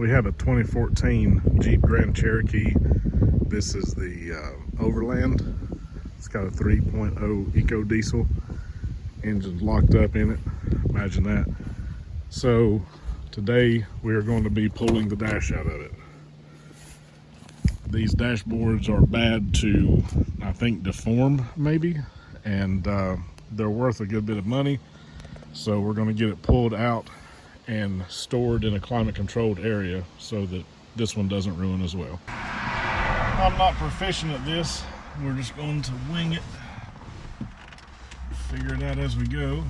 We have a 2014 Jeep Grand Cherokee. This is the Overland. It's got a 3.0 Eco Diesel. Engine's locked up in it. Imagine that. So today we are going to be pulling the dash out of it. These dashboards are bad to, I think, deform maybe, and they're worth a good bit of money. So we're going to get it pulled out and stored in a climate controlled area so that this one doesn't ruin as well. I'm not proficient at this. We're just going to wing it, figure it out as we go.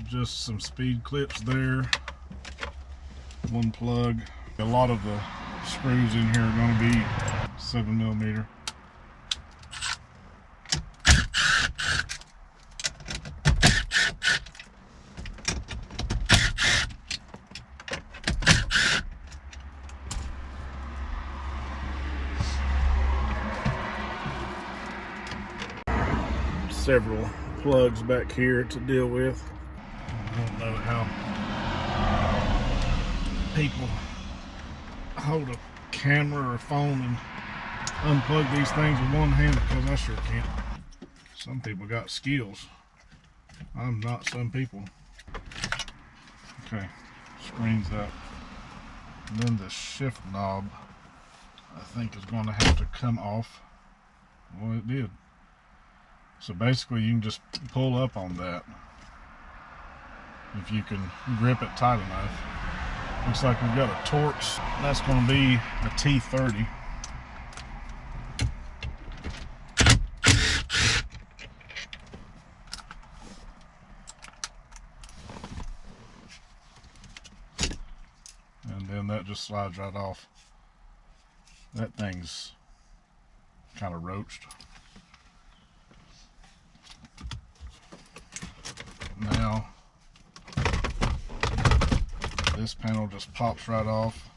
Just some speed clips there, one plug. A lot of the screws in here are going to be 7mm. Several plugs back here to deal with. I don't know how people hold a camera or a phone and unplug these things with one hand, because I sure can't. Some people got skills. I'm not some people. Okay, screen's up. And then the shift knob, I think, is going to have to come off. Well, it did. So basically you can just pull up on that if you can grip it tight enough. Looks like we've got a Torx. That's going to be a T30. And then that just slides right off. That thing's kind of roached. Now this panel just pops right off.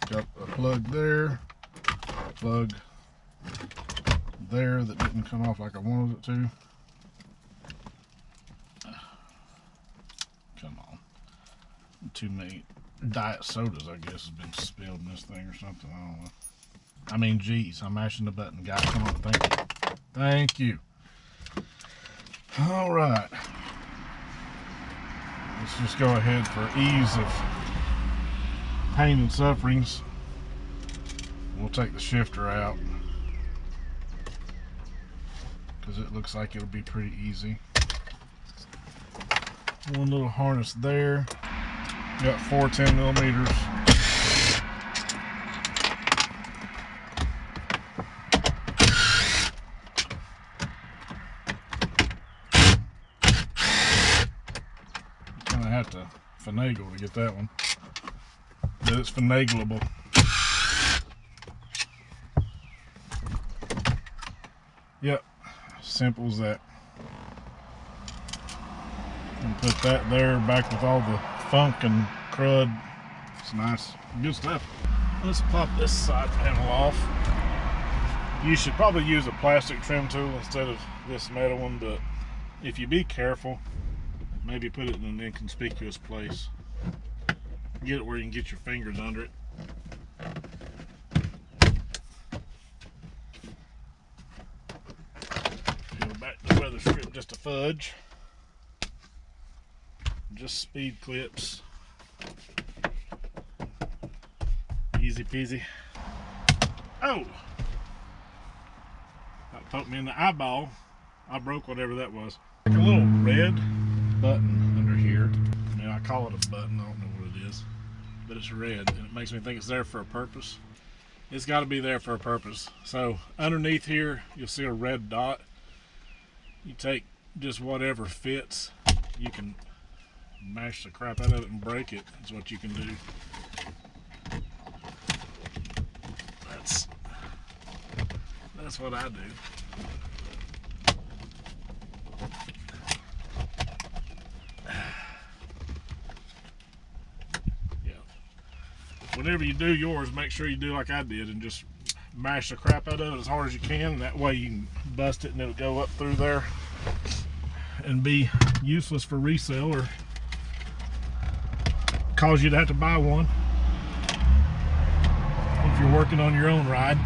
Got a plug there, plug there that didn't come off like I wanted it to. Come on. Too many diet sodas, I guess, has been spilled in this thing or something. I don't know. I mean, geez, I'm mashing the button, guys. Come on, thank you. Thank you. All right. Let's just go ahead, for ease of pain and sufferings, we'll take the shifter out, because it looks like it'll be pretty easy. One little harness there. Got 4 10mm. Have to finagle to get that one, but it's finagleable. Yep, simple as that. And put that there, back with all the funk and crud. It's nice, good stuff. Let's pop this side panel off. You should probably use a plastic trim tool instead of this metal one, but if you be careful, maybe put it in an inconspicuous place. Get it where you can get your fingers under it. Peel back the weather strip just a fudge. Just speed clips. Easy peasy. Oh! That poked me in the eyeball. I broke whatever that was. Like a little red button under here. I mean, I call it a button, I don't know what it is, but it's red and it makes me think it's there for a purpose. It's got to be there for a purpose. So underneath here you'll see a red dot. You take just whatever fits you can mash the crap out of it and break it. Is what you can do. That's what I do. Yeah. Whenever you do yours, make sure you do like I did and just mash the crap out of it as hard as you can. That way you can bust it and it'll go up through there and be useless for resale or cause you to have to buy one if you're working on your own ride.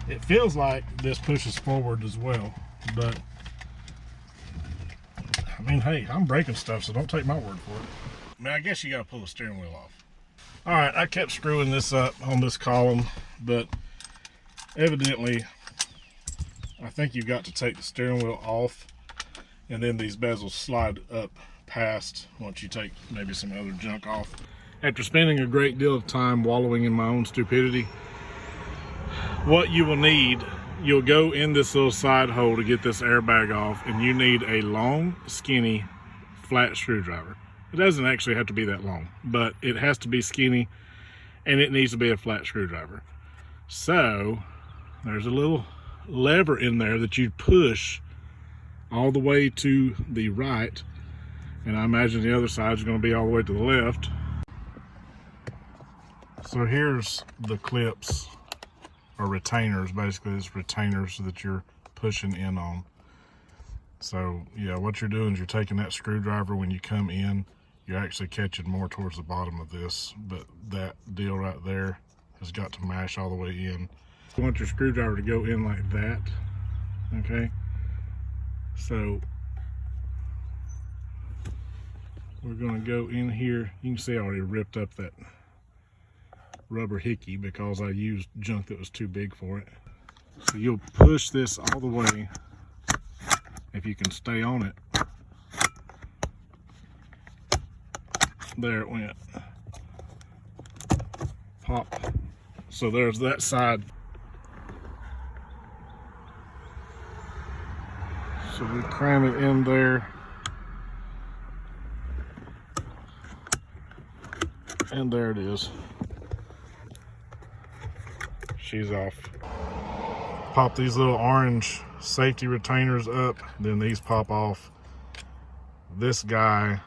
It feels like this pushes forward as well, but I mean, hey, I'm breaking stuff, so don't take my word for it. I mean, I guess you gotta pull the steering wheel off. All right, I kept screwing this up on this column, but evidently, I think you've got to take the steering wheel off, and then these bezels slide up past once you take maybe some other junk off. After spending a great deal of time wallowing in my own stupidity, what you will need, you'll go in this little side hole to get this airbag off, and you need a long, skinny, flat screwdriver. It doesn't actually have to be that long, but it has to be skinny, and it needs to be a flat screwdriver. So there's a little lever in there that you push all the way to the right, and I imagine the other side is going to be all the way to the left. So here's the clips, or retainers. Basically it's retainers that you're pushing in on. So yeah, what you're doing is you're taking that screwdriver when you come in, you're actually catching more towards the bottom of this, but that deal right there has got to mash all the way in. You want your screwdriver to go in like that, okay? So we're gonna go in here. You can see I already ripped up that rubber hickey because I used junk that was too big for it. So you'll push this all the way, if you can stay on it. There it went. Pop. So there's that side. So we cram it in there. And there it is. She's off. Pop these little orange safety retainers up, then these pop off. This guy,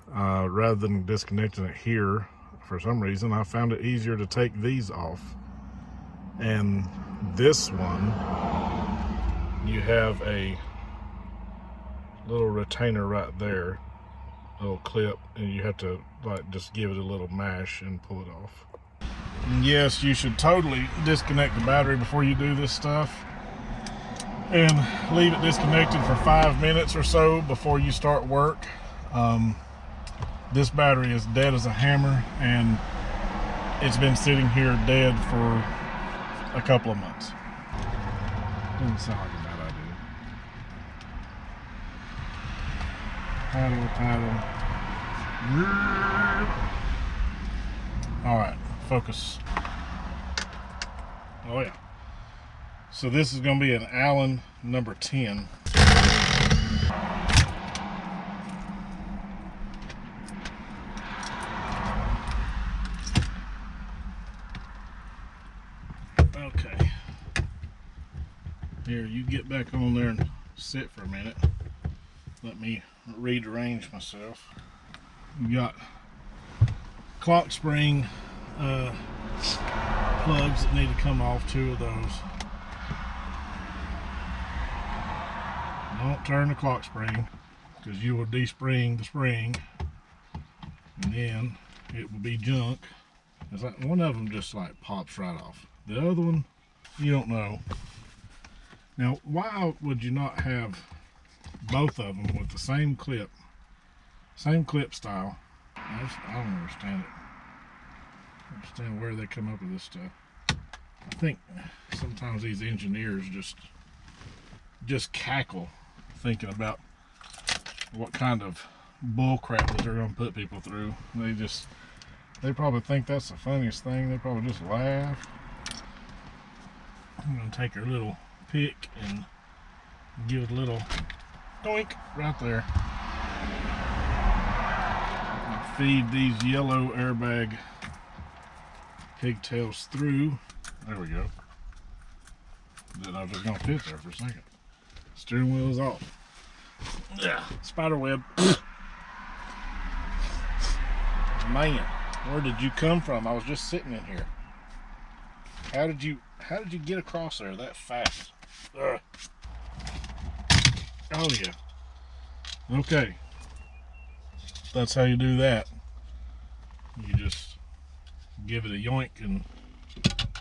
rather than disconnecting it here, for some reason I found it easier to take these off. And this one, you have a little retainer right there, little clip, and you have to like just give it a little mash and pull it off. And yes, you should totally disconnect the battery before you do this stuff, and leave it disconnected for 5 minutes or so before you start work. This battery is dead as a hammer, and it's been sitting here dead for a couple of months. Doesn't sound like a bad idea. Paddle. All right, focus. Oh yeah. So this is going to be an Allen number 10. Okay. Here, you get back on there and sit for a minute. Let me rearrange myself. We got clock spring plugs that need to come off, 2 of those. Don't turn the clock spring, because you will de-spring the spring, and then it will be junk. It's like one of them just like pops right off. The other one, you don't know. Now, why would you not have both of them with the same clip style? I don't understand it. I don't understand where they come up with this stuff. I think sometimes these engineers just cackle thinking about what kind of bull crap that they're going to put people through. They probably think that's the funniest thing. They probably just laugh. I'm going to take her little pick and give it a little doink right there. And feed these yellow airbag pigtails through. There we go. Didn't know if it was going to fit there for a second. Steering wheel is off. Yeah, spider web. Man, where did you come from? I was just sitting in here. How did you get across there that fast? Ugh. Oh yeah. Okay. That's how you do that. You just give it a yoink and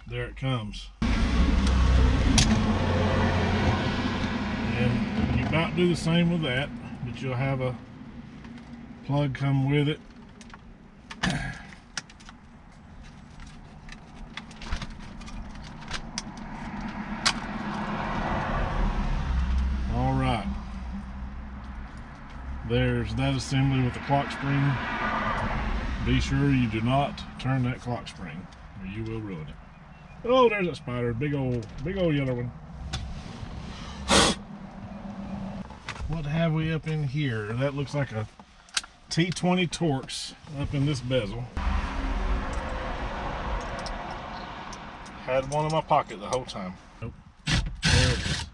there it comes. And you about do the same with that, but you'll have a plug come with it. Alright. There's that assembly with the clock spring. Be sure you do not turn that clock spring or you will ruin it. Oh, there's that spider. Big old yellow one. What have we up in here? That looks like a T20 Torx up in this bezel. Had one in my pocket the whole time. Nope. There it is.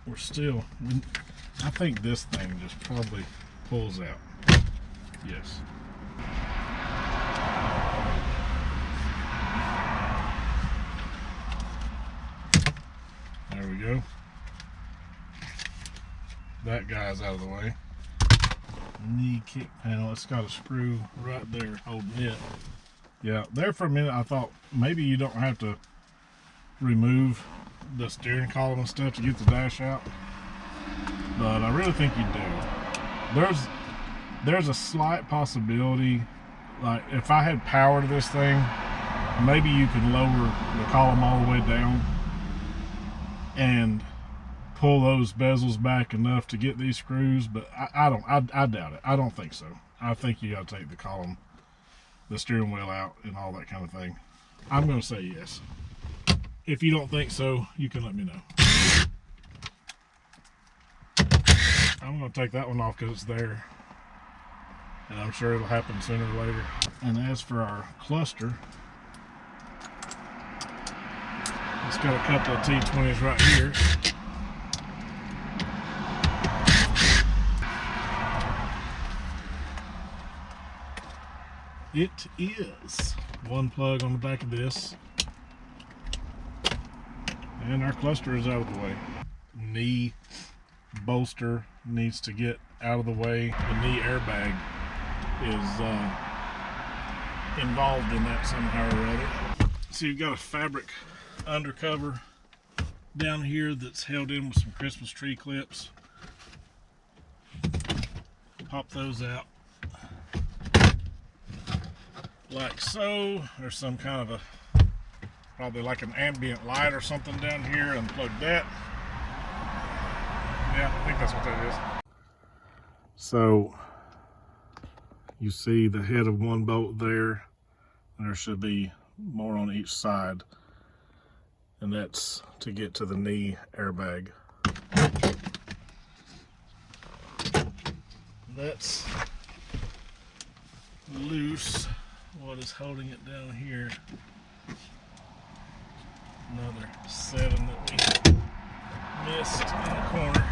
We're still, I think this thing just probably pulls out. Yes. There we go. That guy's out of the way. Knee kick panel, it's got a screw right there holding it. Yeah, there for a minute I thought maybe you don't have to remove the steering column and stuff to get the dash out, but I really think you do. There's a slight possibility, like if I had power to this thing, maybe you could lower the column all the way down and pull those bezels back enough to get these screws, but I doubt it. I don't think so. I think you got to take the column, the steering wheel out and all that kind of thing. I'm going to say yes. If you don't think so, you can let me know. I'm going to take that one off because it's there, and I'm sure it'll happen sooner or later. And as for our cluster, it's got a couple of T20s right here. It is one plug on the back of this, and our cluster is out of the way. Knee bolster needs to get out of the way. The knee airbag is involved in that somehow or other. So you've got a fabric undercover down here that's held in with some Christmas tree clips. Pop those out like so. There's some kind of a, probably like an ambient light or something down here. Unplug that. Yeah, I think that's what that is. So you see the head of one bolt there. There should be more on each side, and that's to get to the knee airbag. That's loose. What is holding it down here? Another 7 that we missed in the corner.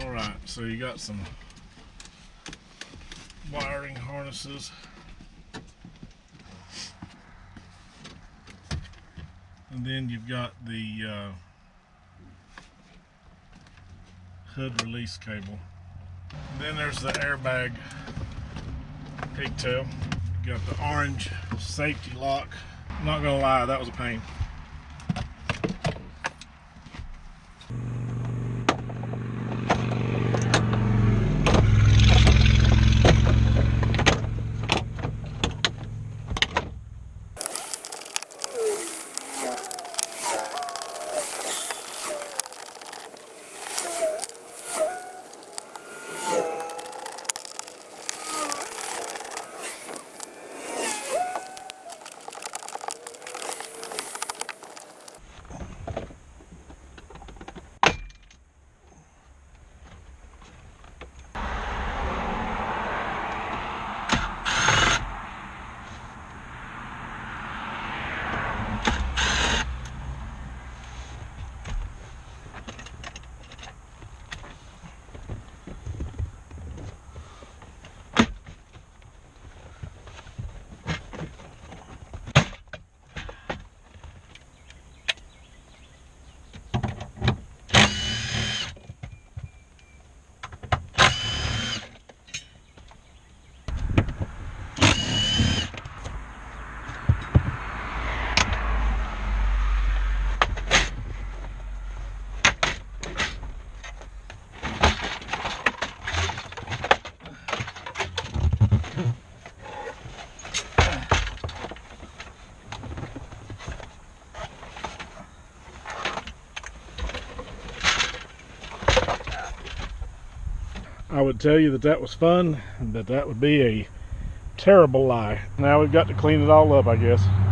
Alright, so you got some wiring harnesses. And then you've got the hood release cable. And then there's the airbag pigtail. You got the orange safety lock. I'm not gonna lie, that was a pain. I would tell you that that was fun, but that would be a terrible lie. Now we've got to clean it all up, I guess.